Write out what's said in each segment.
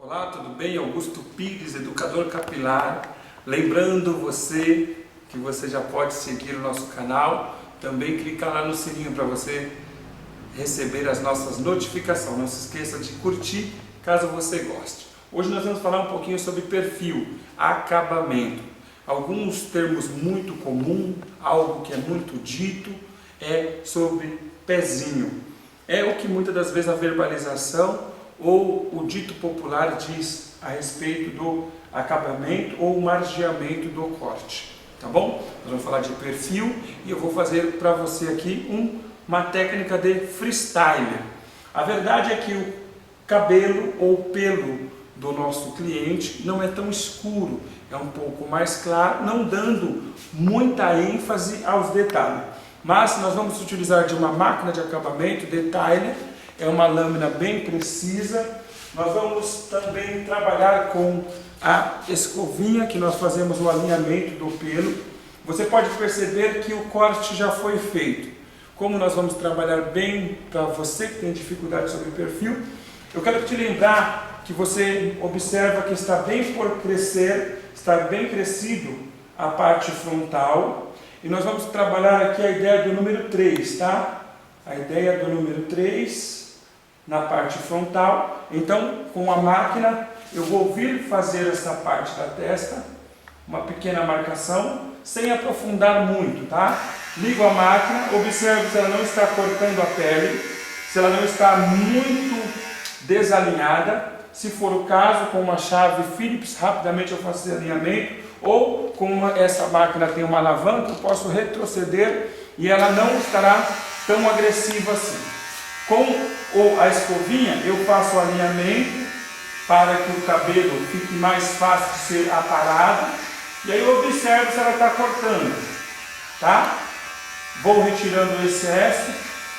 Olá, tudo bem? Augusto Pires, educador capilar. Lembrando você que você já pode seguir o nosso canal. Também clica lá no sininho para você receber as nossas notificações. Não se esqueça de curtir caso você goste. Hoje nós vamos falar um pouquinho sobre perfil, acabamento. Alguns termos muito comuns, algo que é muito dito, é sobre pezinho. É o que muitas das vezes a verbalização ou o dito popular diz a respeito do acabamento ou margeamento do corte, tá bom? Nós vamos falar de perfil e eu vou fazer para você aqui uma técnica de freestyle. A verdade é que o cabelo ou pelo do nosso cliente não é tão escuro, é um pouco mais claro, não dando muita ênfase aos detalhes. Mas nós vamos utilizar de uma máquina de acabamento, detailer, é uma lâmina bem precisa. Nós vamos também trabalhar com a escovinha, que nós fazemos o alinhamento do pelo. Você pode perceber que o corte já foi feito. Como nós vamos trabalhar bem para você que tem dificuldade sobre perfil, eu quero te lembrar que você observa que está bem por crescer, está bem crescido a parte frontal. E nós vamos trabalhar aqui a ideia do número 3, tá? A ideia do número 3 na parte frontal. Então, com a máquina, eu vou vir fazer essa parte da testa, uma pequena marcação, sem aprofundar muito, tá? Ligo a máquina, observo se ela não está cortando a pele, se ela não está muito desalinhada. Se for o caso, com uma chave Phillips, rapidamente eu faço esse alinhamento. Ou como essa máquina tem uma alavanca, eu posso retroceder e ela não estará tão agressiva assim. Com a escovinha eu faço o alinhamento para que o cabelo fique mais fácil de ser aparado. E aí eu observo se ela está cortando, tá? Vou retirando o excesso,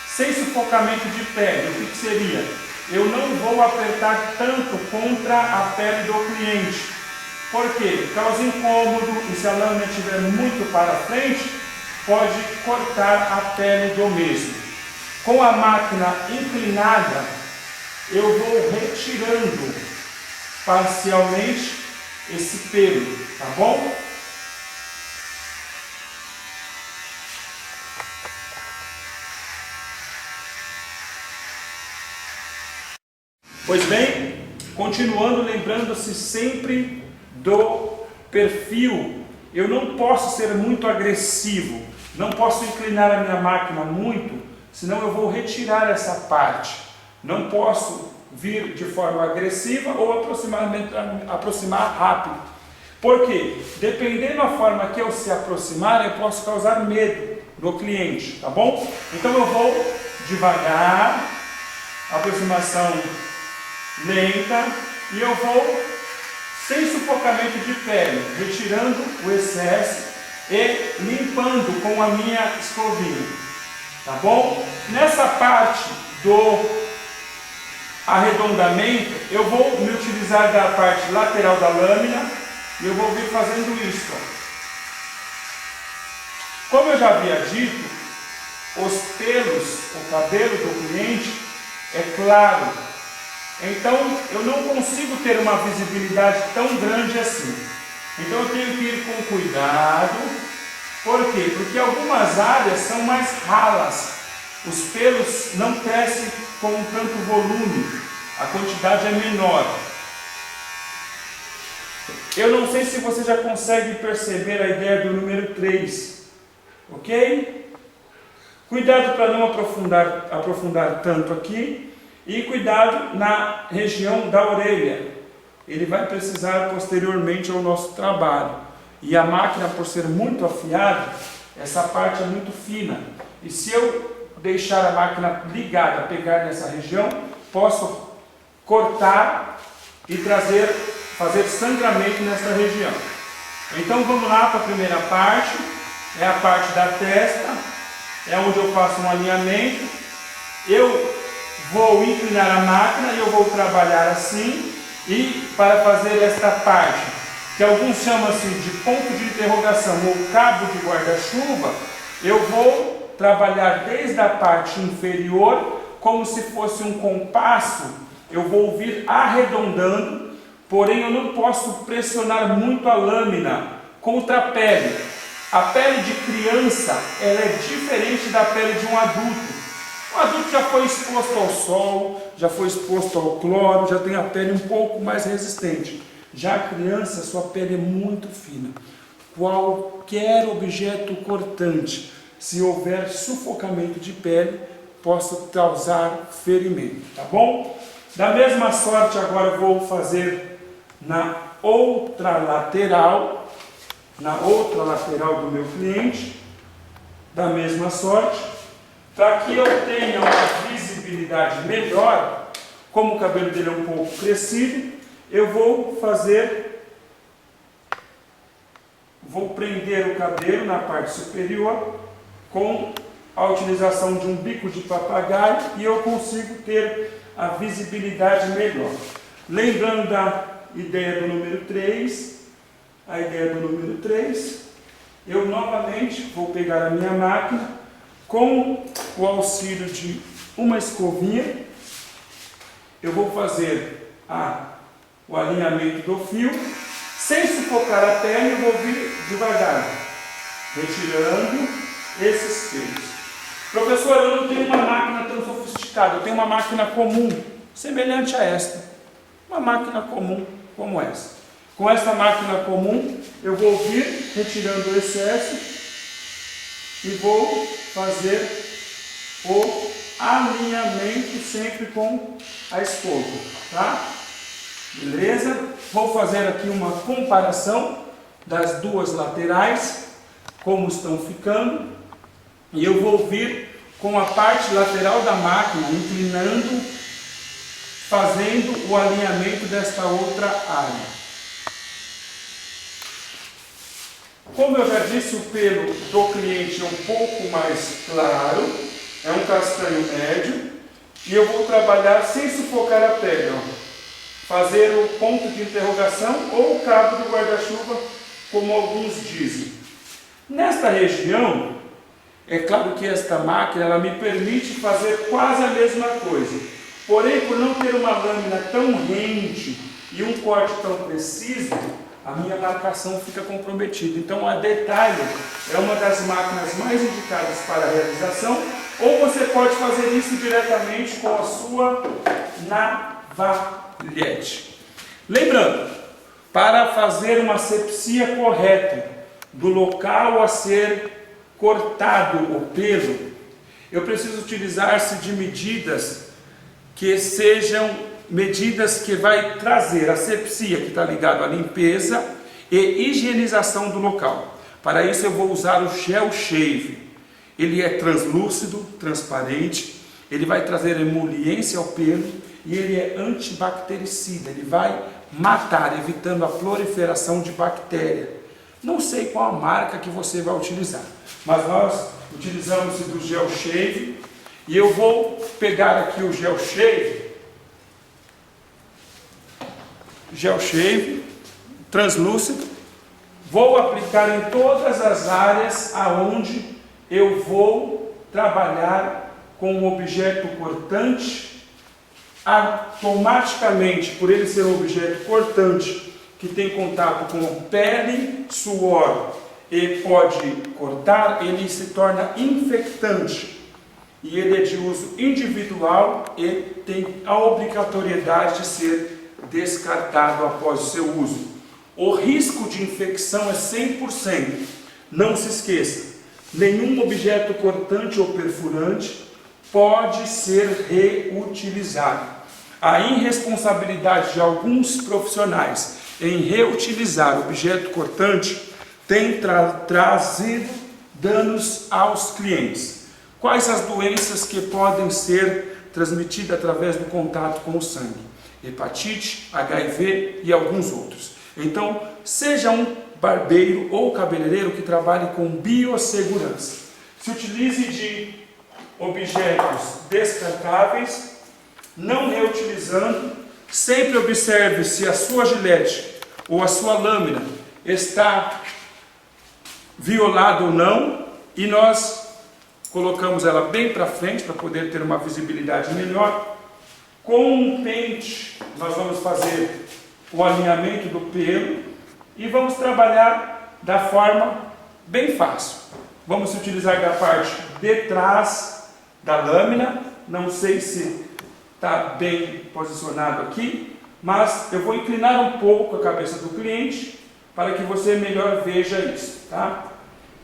sem sufocamento de pele. O que seria? Eu não vou apertar tanto contra a pele do cliente. Por quê? Causa incômodo e se a lâmina estiver muito para frente, pode cortar a pele do mesmo. Com a máquina inclinada, eu vou retirando parcialmente esse pelo, tá bom? Pois bem, continuando, lembrando-se sempre do perfil, eu não posso ser muito agressivo, não posso inclinar a minha máquina muito, senão eu vou retirar essa parte. Não posso vir de forma agressiva ou aproximar rápido. Por quê? Dependendo da forma que eu se aproximar, eu posso causar medo no cliente, tá bom? Então eu vou devagar, aproximação lenta, e eu vou sem sufocamento de pele, retirando o excesso e limpando com a minha escovinha, tá bom? Nessa parte do arredondamento, eu vou me utilizar da parte lateral da lâmina e eu vou vir fazendo isso, ó. Como eu já havia dito, os pelos, o cabelo do cliente é claro. Então, eu não consigo ter uma visibilidade tão grande assim. Então, eu tenho que ir com cuidado. Por quê? Porque algumas áreas são mais ralas. Os pelos não crescem com tanto volume. A quantidade é menor. Eu não sei se você já consegue perceber a ideia do número 3. Ok? Cuidado para não aprofundar tanto aqui. E cuidado na região da orelha, ele vai precisar posteriormente ao nosso trabalho. E a máquina, por ser muito afiada, essa parte é muito fina. E se eu deixar a máquina ligada, pegar nessa região, posso cortar e fazer sangramento nessa região. Então vamos lá para a primeira parte, é a parte da testa, é onde eu faço um alinhamento. Eu vou inclinar a máquina e eu vou trabalhar assim, e para fazer esta parte, que alguns chamam assim de ponto de interrogação ou cabo de guarda-chuva, eu vou trabalhar desde a parte inferior, como se fosse um compasso, eu vou vir arredondando porém eu não posso pressionar muito a lâmina contra a pele. A pele de criança, ela é diferente da pele de um adulto. O adulto já foi exposto ao sol, já foi exposto ao cloro, já tem a pele um pouco mais resistente. Já a criança, sua pele é muito fina. Qualquer objeto cortante, se houver sufocamento de pele, possa causar ferimento, tá bom? Da mesma sorte, agora eu vou fazer na outra lateral do meu cliente, da mesma sorte, para que eu tenha uma visibilidade melhor. Como o cabelo dele é um pouco crescido, eu vou prender o cabelo na parte superior com a utilização de um bico de papagaio e eu consigo ter a visibilidade melhor. Lembrando da ideia do número 3, eu novamente vou pegar a minha máquina com o auxílio de uma escovinha, eu vou fazer o alinhamento do fio, sem sufocar a pele, eu vou vir devagar, retirando esses fios. Professor, eu não tenho uma máquina tão sofisticada, eu tenho uma máquina comum, semelhante a esta, uma máquina comum como essa. Com essa máquina comum, eu vou vir retirando o excesso e vou fazer o alinhamento sempre com a escova, tá? Beleza? Vou fazer aqui uma comparação das duas laterais, como estão ficando, e eu vou vir com a parte lateral da máquina, inclinando, fazendo o alinhamento desta outra área. Como eu já disse, o pelo do cliente é um pouco mais claro, é um castanho médio, e eu vou trabalhar sem sufocar a pele, ó. Fazer o ponto de interrogação ou o cabo do guarda-chuva, como alguns dizem. Nesta região, é claro que esta máquina ela me permite fazer quase a mesma coisa, porém, por não ter uma lâmina tão rente e um corte tão preciso, a minha marcação fica comprometida. Então, a Detalhe é uma das máquinas mais indicadas para a realização, ou você pode fazer isso diretamente com a sua navalhete. Lembrando, para fazer uma asepsia correta do local a ser cortado o pelo, eu preciso utilizar-se de medidas que sejam medidas que vai trazer asepsia, que está ligado à limpeza e higienização do local. Para isso eu vou usar o Gel Shave. Ele é translúcido, transparente, ele vai trazer emoliência ao pelo e ele é antibactericida, ele vai matar, evitando a proliferação de bactéria. Não sei qual a marca que você vai utilizar, mas nós utilizamos do Gel Shave e eu vou pegar aqui o Gel Shave translúcido, vou aplicar em todas as áreas aonde eu vou trabalhar com um objeto cortante. Automaticamente, por ele ser um objeto cortante que tem contato com pele, suor e pode cortar, ele se torna infectante e ele é de uso individual e tem a obrigatoriedade de ser descartado após o seu uso. O risco de infecção é 100%. Não se esqueça, nenhum objeto cortante ou perfurante pode ser reutilizado. A irresponsabilidade de alguns profissionais em reutilizar objeto cortante tem trazido danos aos clientes. Quais as doenças que podem ser transmitidas através do contato com o sangue? Hepatite, HIV e alguns outros. Então, seja um barbeiro ou cabeleireiro que trabalhe com biossegurança. Se utilize de objetos descartáveis, não reutilizando. Sempre observe se a sua gilete ou a sua lâmina está violada ou não, e nós colocamos ela bem para frente para poder ter uma visibilidade melhor. Com um pente, nós vamos fazer o alinhamento do pelo e vamos trabalhar da forma bem fácil. Vamos utilizar da parte de trás da lâmina, não sei se está bem posicionado aqui, mas eu vou inclinar um pouco a cabeça do cliente para que você melhor veja isso, tá?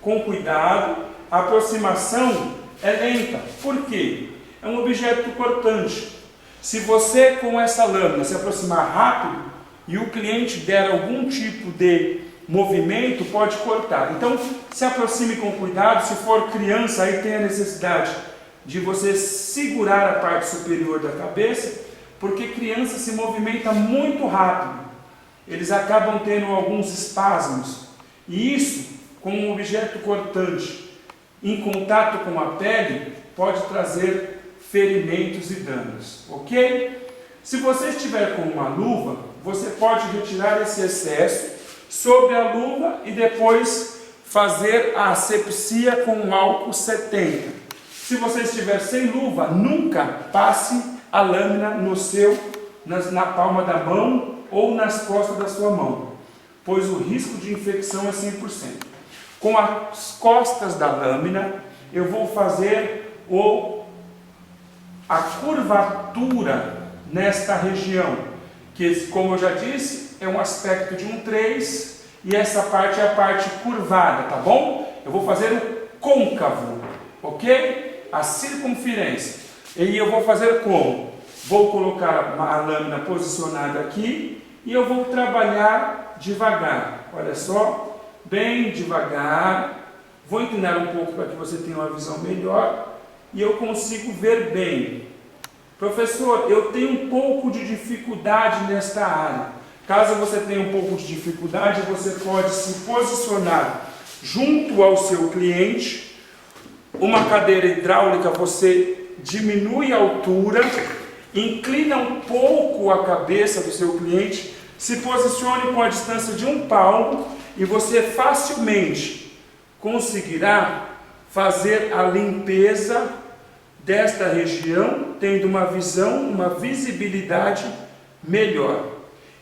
Com cuidado, a aproximação é lenta, por quê? É um objeto cortante. Se você com essa lâmina se aproximar rápido e o cliente der algum tipo de movimento, pode cortar. Então, se aproxime com cuidado. Se for criança, aí tem a necessidade de você segurar a parte superior da cabeça, porque criança se movimenta muito rápido. Eles acabam tendo alguns espasmos. E isso, com um objeto cortante em contato com a pele, pode trazer ferimentos e danos, ok? Se você estiver com uma luva, você pode retirar esse excesso sobre a luva e depois fazer a asepsia com álcool 70. Se você estiver sem luva, nunca passe a lâmina na palma da mão ou nas costas da sua mão, pois o risco de infecção é 100%. Com as costas da lâmina, eu vou fazer a curvatura nesta região, que, como eu já disse, é um aspecto de um 3, e essa parte é a parte curvada, tá bom? Eu vou fazer o côncavo, ok? A circunferência. E eu vou fazer como? Vou colocar a lâmina posicionada aqui e eu vou trabalhar devagar. Olha só, bem devagar. Vou inclinar um pouco para que você tenha uma visão melhor e eu consigo ver bem. Professor, eu tenho um pouco de dificuldade nesta área. Caso você tenha um pouco de dificuldade, você pode se posicionar junto ao seu cliente. Uma cadeira hidráulica, você diminui a altura, inclina um pouco a cabeça do seu cliente, se posicione com a distância de 1 palmo e você facilmente conseguirá fazer a limpeza desta região, tendo uma visão, uma visibilidade melhor.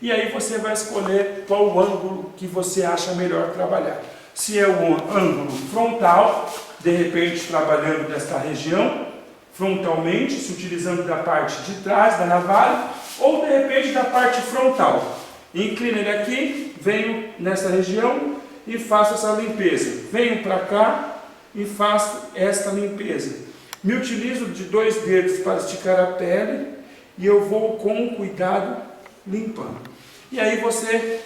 E aí você vai escolher qual ângulo que você acha melhor trabalhar. Se é o ângulo frontal, de repente trabalhando desta região, frontalmente, se utilizando da parte de trás da navalha, ou de repente da parte frontal. Inclino ele aqui, venho nessa região e faço essa limpeza. Venho para cá e faço esta limpeza. Me utilizo de 2 dedos para esticar a pele e eu vou com cuidado limpando. E aí você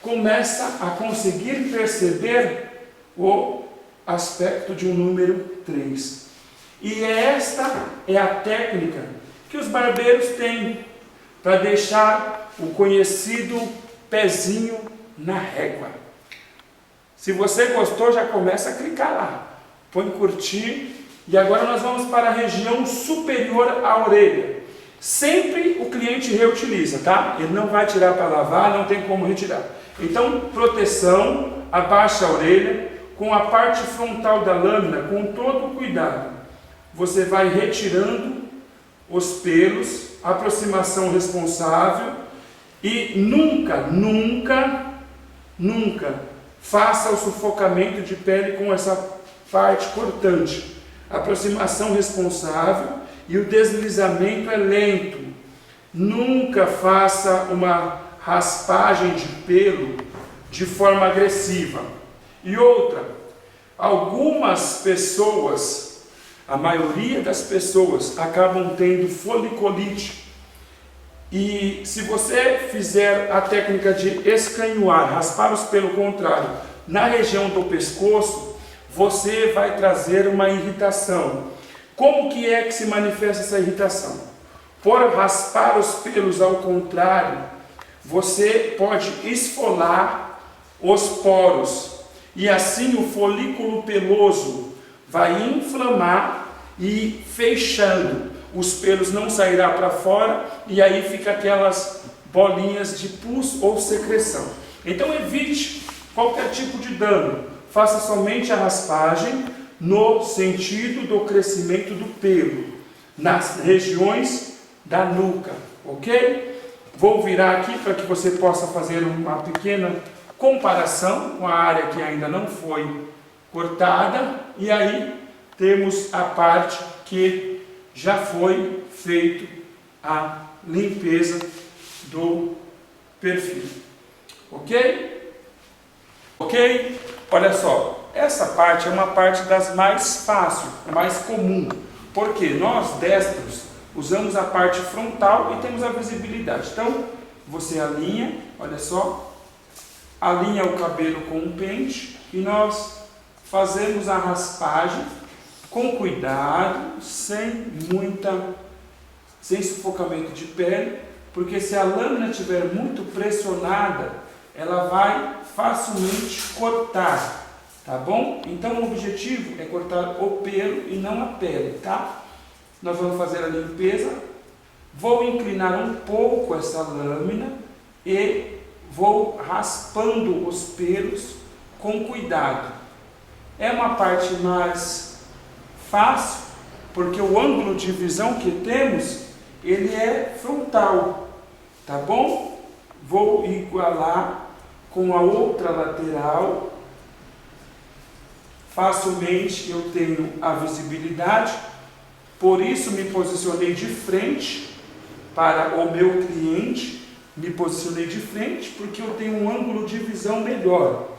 começa a conseguir perceber o aspecto de um número 3. E esta é a técnica que os barbeiros têm para deixar o conhecido pezinho na régua. Se você gostou, já começa a clicar lá. Põe curtir. E agora nós vamos para a região superior à orelha. Sempre o cliente reutiliza, tá? Ele não vai tirar para lavar, não tem como retirar. Então, proteção, abaixa a orelha, com a parte frontal da lâmina, com todo o cuidado. Você vai retirando os pelos, aproximação responsável e nunca faça o sufocamento de pele com essa parte cortante. Aproximação responsável e o deslizamento é lento. Nunca faça uma raspagem de pelo de forma agressiva. E outra, algumas pessoas, a maioria das pessoas, acabam tendo foliculite. E se você fizer a técnica de escanhoar, raspar os pelos contrário, na região do pescoço, você vai trazer uma irritação. Como que é que se manifesta essa irritação? Por raspar os pelos ao contrário, você pode esfolar os poros e assim o folículo peloso vai inflamar e fechando. Os pelos não sairão para fora e aí fica aquelas bolinhas de pus ou secreção. Então evite qualquer tipo de dano. Faça somente a raspagem no sentido do crescimento do pelo, nas regiões da nuca, ok? Vou virar aqui para que você possa fazer uma pequena comparação com a área que ainda não foi cortada. E aí temos a parte que já foi feito a limpeza do perfil. Ok? Ok? Olha só, essa parte é uma parte das mais fáceis, mais comum, porque nós destros usamos a parte frontal e temos a visibilidade. Então, você alinha, olha só, alinha o cabelo com um pente e nós fazemos a raspagem com cuidado, sem sufocamento de pele, porque se a lâmina estiver muito pressionada, ela vai facilmente cortar, tá bom? Então o objetivo é cortar o pelo e não a pele, tá? Nós vamos fazer a limpeza, vou inclinar um pouco essa lâmina e vou raspando os pelos com cuidado. É uma parte mais fácil, porque o ângulo de visão que temos, ele é frontal, tá bom? Vou igualar com a outra lateral. Facilmente eu tenho a visibilidade, por isso me posicionei de frente para o meu cliente, me posicionei de frente porque eu tenho um ângulo de visão melhor.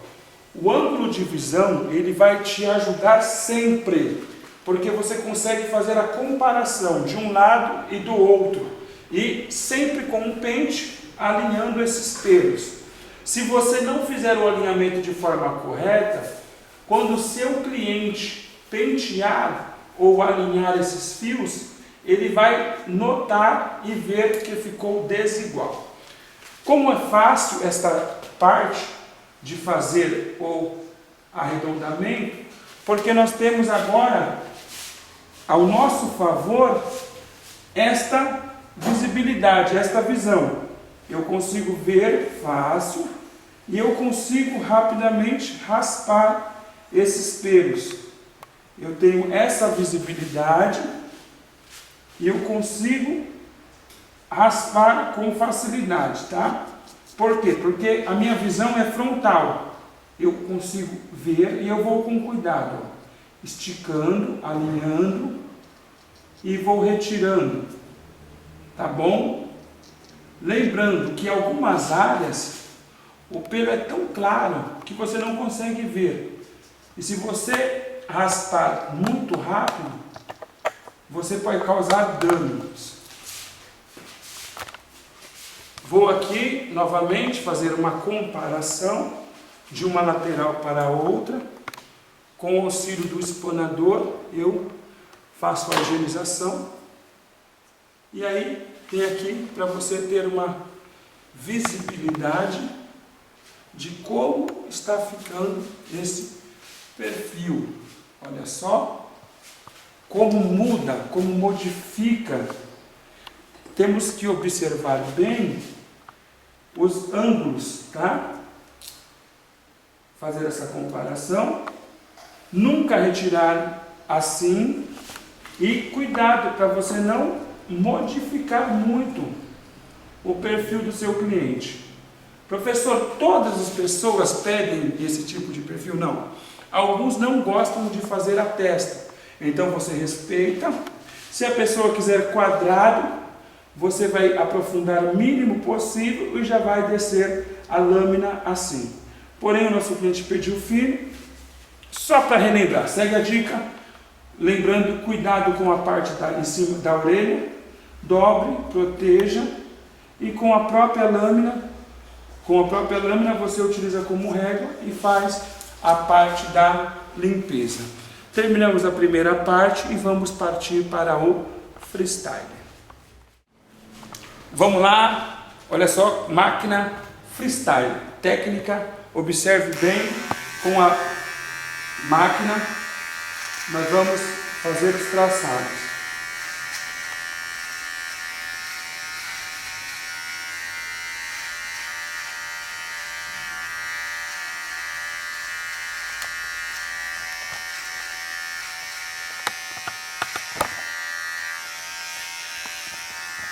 O ângulo de visão, ele vai te ajudar sempre, porque você consegue fazer a comparação de um lado e do outro, e sempre com um pente alinhando esses pelos. Se você não fizer o alinhamento de forma correta, quando o seu cliente pentear ou alinhar esses fios, ele vai notar e ver que ficou desigual. Como é fácil esta parte de fazer o arredondamento, porque nós temos agora ao nosso favor esta visibilidade, esta visão. Eu consigo ver fácil e eu consigo rapidamente raspar esses pelos. Eu tenho essa visibilidade e eu consigo raspar com facilidade, tá? Por quê? Porque a minha visão é frontal. Eu consigo ver e eu vou com cuidado, ó, esticando, alinhando e vou retirando, tá bom? Lembrando que em algumas áreas o pelo é tão claro que você não consegue ver. E se você raspar muito rápido, você pode causar danos. Vou aqui novamente fazer uma comparação de uma lateral para a outra. Com o auxílio do espanador, eu faço a higienização. E aí tem aqui para você ter uma visibilidade de como está ficando esse perfil. Olha só como muda, como modifica. Temos que observar bem os ângulos, tá? Fazer essa comparação. Nunca retirar assim. E cuidado para você não modificar muito o perfil do seu cliente. Professor, todas as pessoas pedem esse tipo de perfil? Não. Alguns não gostam de fazer a testa. Então você respeita. Se a pessoa quiser quadrado, você vai aprofundar o mínimo possível e já vai descer a lâmina assim. Porém, o nosso cliente pediu fino. Só para relembrar, segue a dica. Lembrando, cuidado com a parte em cima da orelha. Dobre, proteja. E com a própria lâmina você utiliza como régua e faz a parte da limpeza. Terminamos a primeira parte e vamos partir para o freestyle. Vamos lá, olha só, máquina freestyle, técnica, observe bem com a máquina, nós vamos fazer os traçados.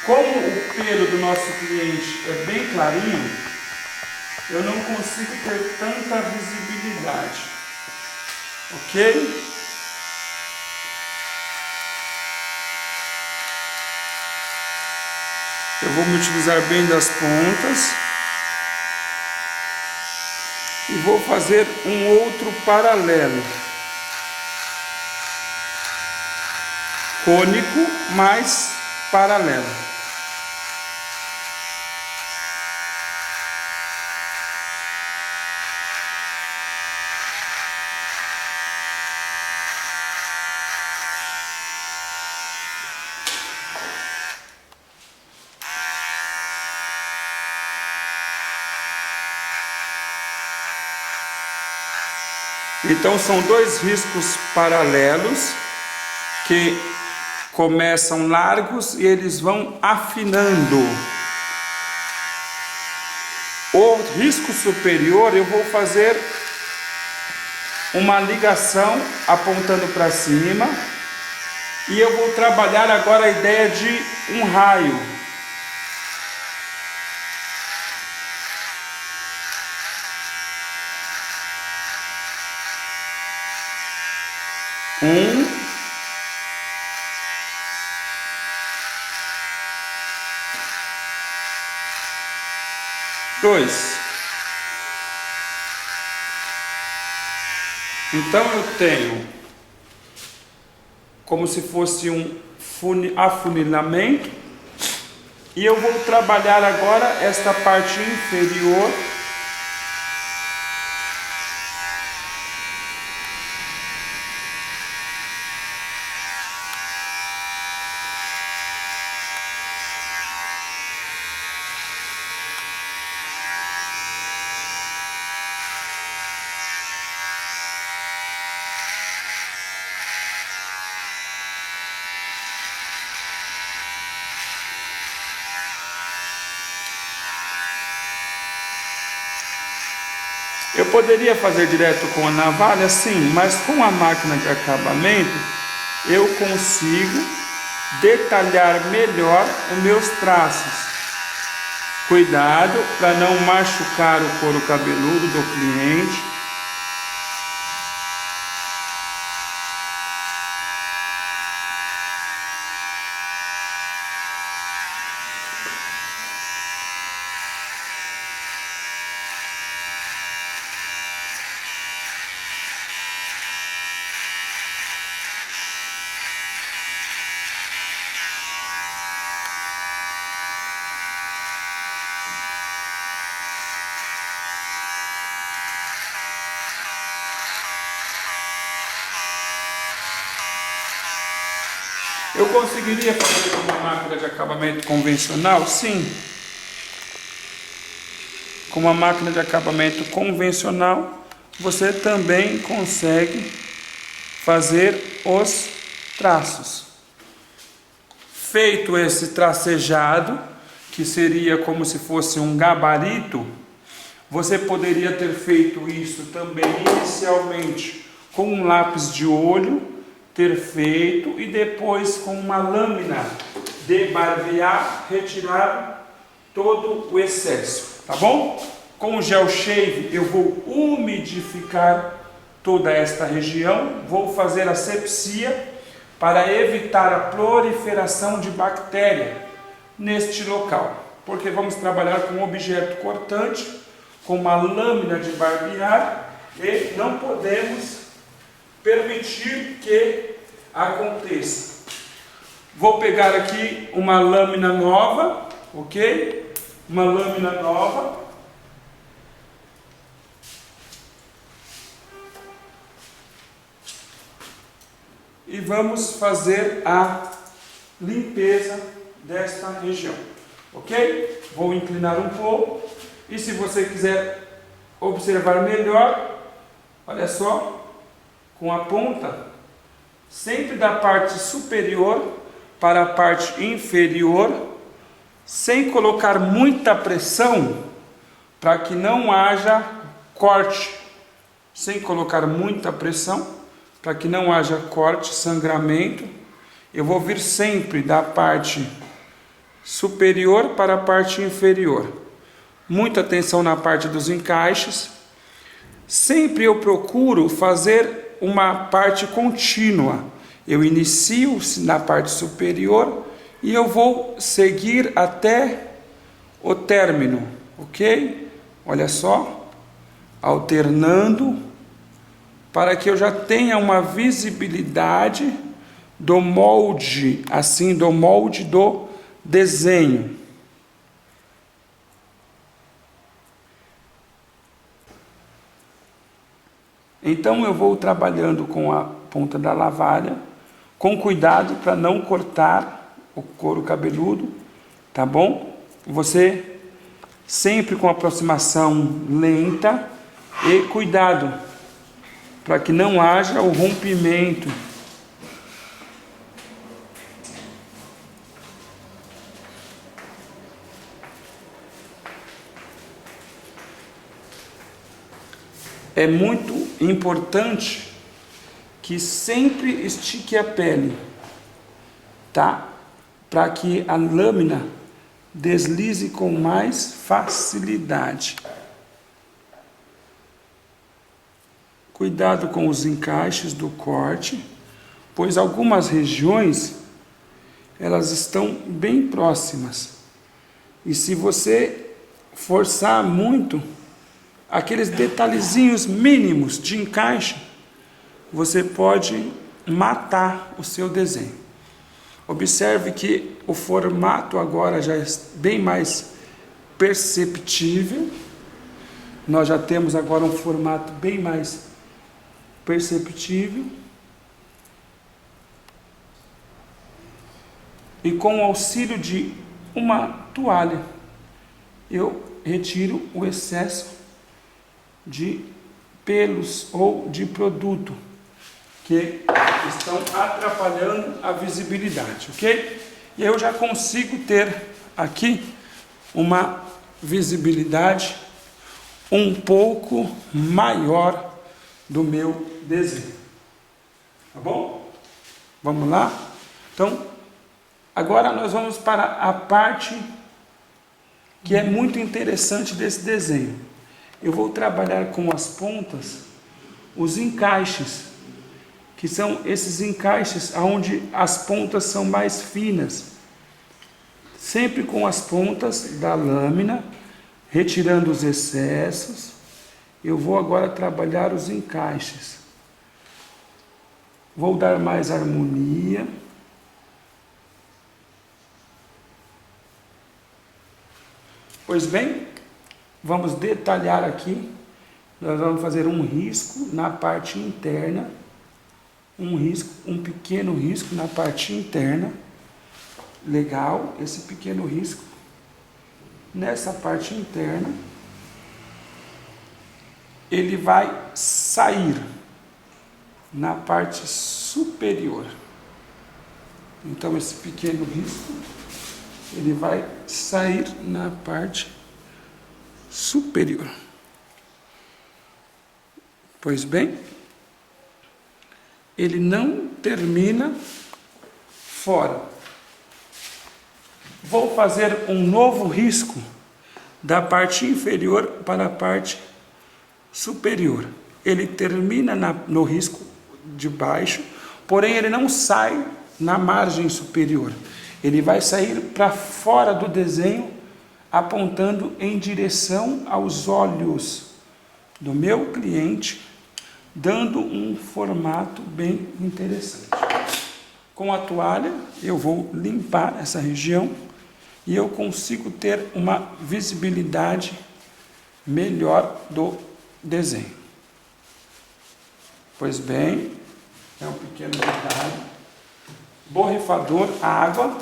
Como pelo do nosso cliente é bem clarinho, eu não consigo ter tanta visibilidade, ok? Eu vou me utilizar bem das pontas e vou fazer um outro paralelo, cônico, mais paralelo. Então são dois riscos paralelos que começam largos e eles vão afinando. O risco superior eu vou fazer uma ligação apontando para cima e eu vou trabalhar agora a ideia de um raio. Dois. Então eu tenho como se fosse um afunilamento e eu vou trabalhar agora esta parte inferior . Eu poderia fazer direto com a navalha, sim, mas com a máquina de acabamento eu consigo detalhar melhor os meus traços. Cuidado para não machucar o couro cabeludo do cliente. Eu conseguiria fazer com uma máquina de acabamento convencional? Sim. Com uma máquina de acabamento convencional, você também consegue fazer os traços. Feito esse tracejado, que seria como se fosse um gabarito, você poderia ter feito isso também inicialmente com um lápis de olho, ter feito e depois com uma lâmina de barbear, retirar todo o excesso, tá bom? Com o gel shave eu vou umidificar toda esta região, vou fazer asepsia para evitar a proliferação de bactéria neste local, porque vamos trabalhar com um objeto cortante, com uma lâmina de barbear e não podemos permitir que aconteça. Vou pegar aqui uma lâmina nova, ok? Uma lâmina nova. E vamos fazer a limpeza desta região, ok? Vou inclinar um pouco. E se você quiser observar melhor, olha só, com a ponta, sempre da parte superior para a parte inferior, sem colocar muita pressão, para que não haja corte, sem colocar muita pressão, para que não haja corte, sangramento. Eu vou vir sempre da parte superior para a parte inferior. Muita atenção na parte dos encaixes. Sempre eu procuro fazer uma parte contínua. Eu inicio na parte superior e eu vou seguir até o término, ok? Olha só, alternando, para que eu já tenha uma visibilidade do molde, assim, do molde do desenho. Então eu vou trabalhando com a ponta da navalha, com cuidado para não cortar o couro cabeludo, tá bom? Você sempre com aproximação lenta e cuidado, para que não haja o rompimento. É muito importante que sempre estique a pele, tá? Para que a lâmina deslize com mais facilidade. Cuidado com os encaixes do corte, pois algumas regiões elas estão bem próximas. E se você forçar muito, aqueles detalhezinhos mínimos de encaixe, você pode matar o seu desenho. Observe que o formato agora já é bem mais perceptível. Nós já temos agora um formato bem mais perceptível. E com o auxílio de uma toalha, eu retiro o excesso de pelos ou de produto que estão atrapalhando a visibilidade, ok? E eu já consigo ter aqui uma visibilidade um pouco maior do meu desenho, tá bom? Vamos lá? Então, agora nós vamos para a parte que é muito interessante desse desenho. Eu vou trabalhar com as pontas, os encaixes, que são esses encaixes onde as pontas são mais finas. Sempre com as pontas da lâmina, retirando os excessos. Eu vou agora trabalhar os encaixes. Vou dar mais harmonia. Pois bem, vamos detalhar aqui. Nós vamos fazer um risco na parte interna. Um pequeno risco na parte interna. Legal, esse pequeno risco. Nessa parte interna, ele vai sair na parte superior. Então, esse pequeno risco, ele vai sair na parte superior. Pois bem, ele não termina fora. Vou fazer um novo risco da parte inferior para a parte superior. Ele termina no risco de baixo, porém ele não sai na margem superior. Ele vai sair para fora do desenho, apontando em direção aos olhos do meu cliente, dando um formato bem interessante. Com a toalha, eu vou limpar essa região e eu consigo ter uma visibilidade melhor do desenho. Pois bem, é um pequeno detalhe. Borrifador, água,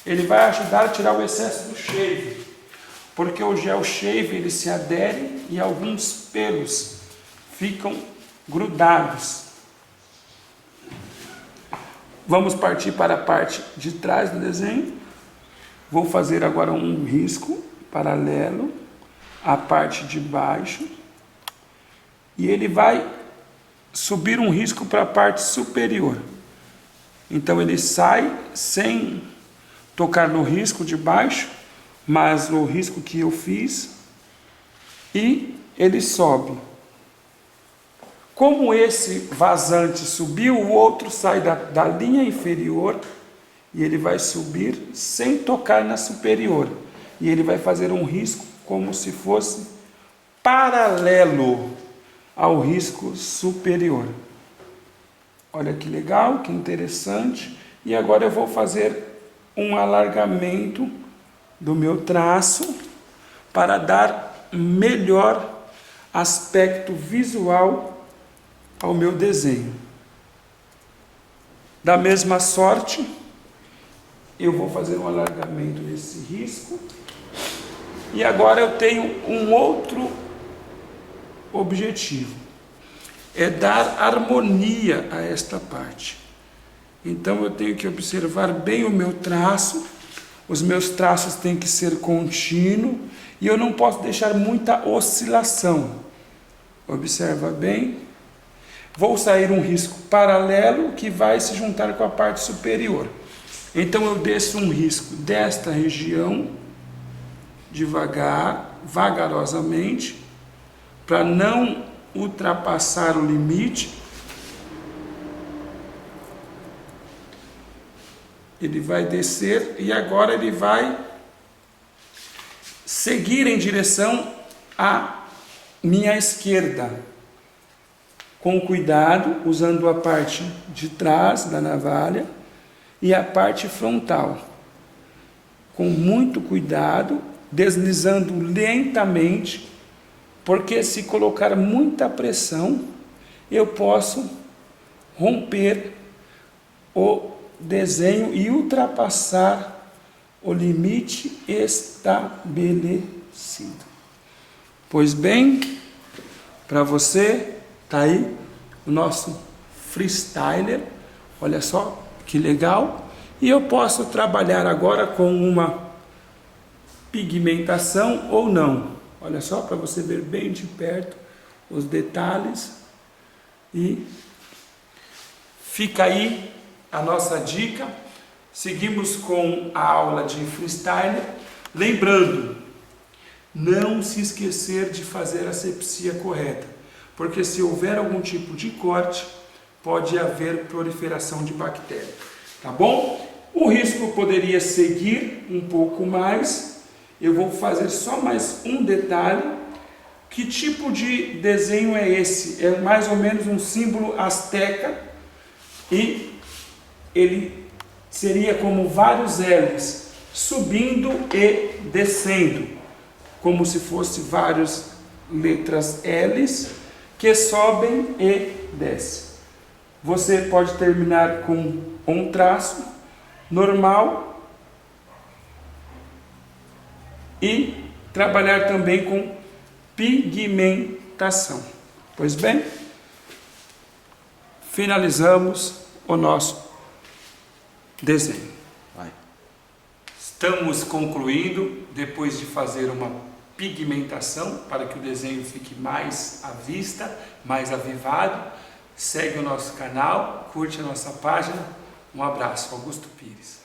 ele vai ajudar a tirar o excesso do shave, porque o gel shave ele se adere e alguns pelos ficam grudados. Vamos partir para a parte de trás do desenho. Vou fazer agora um risco paralelo à parte de baixo e ele vai subir um risco para a parte superior. Então ele sai sem tocar no risco de baixo, mas o risco que eu fiz, e ele sobe. Como esse vazante subiu, o outro sai da linha inferior e ele vai subir sem tocar na superior. E ele vai fazer um risco como se fosse paralelo ao risco superior. Olha que legal, que interessante. E agora eu vou fazer um alargamento do meu traço para dar melhor aspecto visual ao meu desenho. Da mesma sorte, eu vou fazer um alargamento desse risco. E agora eu tenho um outro objetivo. É dar harmonia a esta parte. Então eu tenho que observar bem o meu traço. Os meus traços têm que ser contínuos. E eu não posso deixar muita oscilação. Observa bem. Vou sair um risco paralelo que vai se juntar com a parte superior. Então eu desço um risco desta região, devagar, vagarosamente, para não ultrapassar o limite. Ele vai descer e agora ele vai seguir em direção à minha esquerda. Com cuidado, usando a parte de trás da navalha e a parte frontal. Com muito cuidado, deslizando lentamente, porque se colocar muita pressão, eu posso romper o desenho e ultrapassar o limite estabelecido. Pois bem, para você, tá aí o nosso freestyler, olha só que legal. E eu posso trabalhar agora com uma pigmentação ou não. Olha só, para você ver bem de perto os detalhes. E fica aí a nossa dica. Seguimos com a aula de freestyler. Lembrando, não se esquecer de fazer a asepsia correta, porque se houver algum tipo de corte, pode haver proliferação de bactéria, tá bom? O risco poderia seguir um pouco mais. Eu vou fazer só mais um detalhe. Que tipo de desenho é esse? É mais ou menos um símbolo asteca e ele seria como vários L's, subindo e descendo, como se fosse várias letras L's que sobem e descem. Você pode terminar com um traço normal e trabalhar também com pigmentação. Pois bem, finalizamos o nosso desenho. Estamos concluindo, depois de fazer uma pigmentação para que o desenho fique mais à vista, mais avivado. Segue o nosso canal, curte a nossa página. Um abraço, Augusto Pires.